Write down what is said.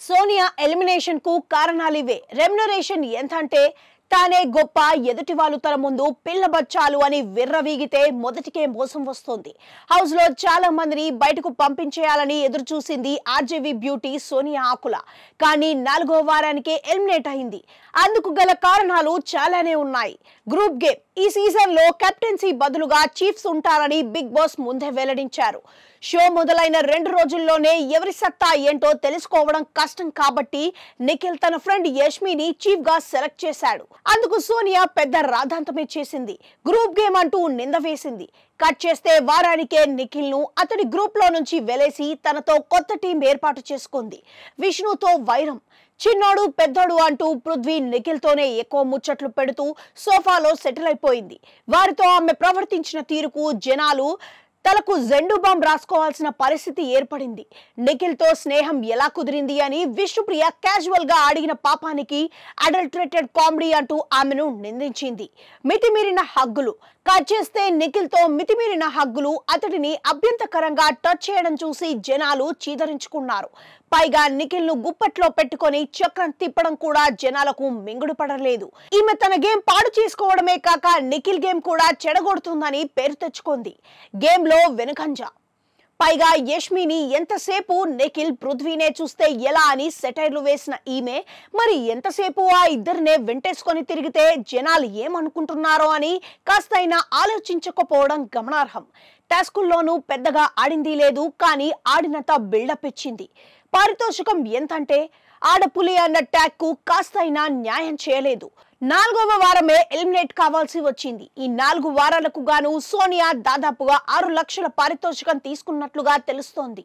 Sonia elimination కు కారణాలివే. Remuneration ఎంతంటే తానే గొప్ప, ఎదుటి వాళ్ళు తన ముందు పిల్ల బచ్చాలు అని విర్రవీగితే మొదటికే మోసం వస్తోంది. హౌస్ లో చాలా మందిని బయటకు పంపించేయాలని ఎదురు చూసింది ఆర్జేవీ బ్యూటీ సోనియా ఆకుల. కానీ 4వ వారానికే ఎలిమినేట్ అయింది. అందుకు గల కారణాలు చాలానే ఉన్నాయి. Group game. ఈ సీజన్ లో కెప్టెన్సీ బదులుగా చీఫ్స్ ఉంటారని బిగ్ బాస్ ముందే వెల్లడించారు. షో మొదలైన 2 రోజుల్లోనే ఎవరి సత్తా ఏంటో తెలుసుకోవడం కష్టం కాబట్టి నిఖిల్ తన ఫ్రెండ్ యష్మిని చీఫ్ గా సెలెక్ట్ చేశాడు. అందుకు సోనియా పెద్ద రాద్ధాంతమే చేసింది. గ్రూప్ గేమ్ అంటూ నింద వేసింది. కట్ చేస్తే వారానికే నిఖిల్ ను అతడి గ్రూప్ లో నుంచి వెలేసి తనతో కొత్త టీం ఏర్పాటు చేసుకుంది. విష్ణుతో వైరం. చిన్నోడు పెద్దోడు అంటూ పృథ్వీ నిఖిల్ తోనే ఎక్కువ ముచ్చట్లు పెడుతూ సోఫాలో సెటిల్ అయిపోయింది. వారితో ఆమె ప్రవర్తించిన తీరుకు జనాలు తలకు జెండు బాంబ్ రాసుకోవాల్సిన పరిస్థితి ఏర్పడింది. నిఖిల్ తో స్నేహం ఎలా కుదిరింది అని విష్ణుప్రియ క్యాజువల్ గా అడిగిన పాపానికి అడల్టరేటెడ్ కామెడీ అంటూ ఆమెను నిందించింది. మితిమీరిన హగ్గులు. కట్ చేస్తే నిఖిల్ తో మితిమీరిన హగ్గులు, అతడిని అభ్యంతకరంగా టచ్ చేయడం చూసి జనాలు చీదరించుకున్నారు. పైగా నిఖిల్ ను గుప్పట్లో పెట్టుకొని చక్రం తిప్పడం కూడా జనాలకు మింగుడు పడలేదు. ఈమె తన గేమ్ పాడు చేసుకోవడమే కాక నిఖిల్ గేమ్ కూడా చెడగొడుతుందని పేరు తెచ్చుకుంది. గేమ్ లో వెనుకంజ. పైగా యష్మిని ఎంతసేపు నిఖిల్ పృథ్వీనే చూస్తే ఎలా అని సెటైర్లు వేసిన ఈమె మరి ఎంతసేపు ఆ ఇద్దరినే వెంటేసుకొని తిరిగితే జనాలు ఏమనుకుంటున్నారో అని కాస్తైనా ఆలోచించకపోవడం గమనార్హం. టాస్కుల్లోనూ పెద్దగా ఆడింది లేదు, కానీ ఆడినంత బిల్డప్ ఇచ్చింది. పారితోషికం ఎంతంటే ఆడపులి అన్న ట్యాగ్ కు కాస్తైనా న్యాయం చేయలేదు. 4వ వారమే ఎలిమినేట్ కావాల్సి వచ్చింది. ఈ 4 వారాలకు గాను సోనియా దాదాపుగా 6 లక్షల పారితోషికం తీసుకున్నట్లుగా తెలుస్తోంది.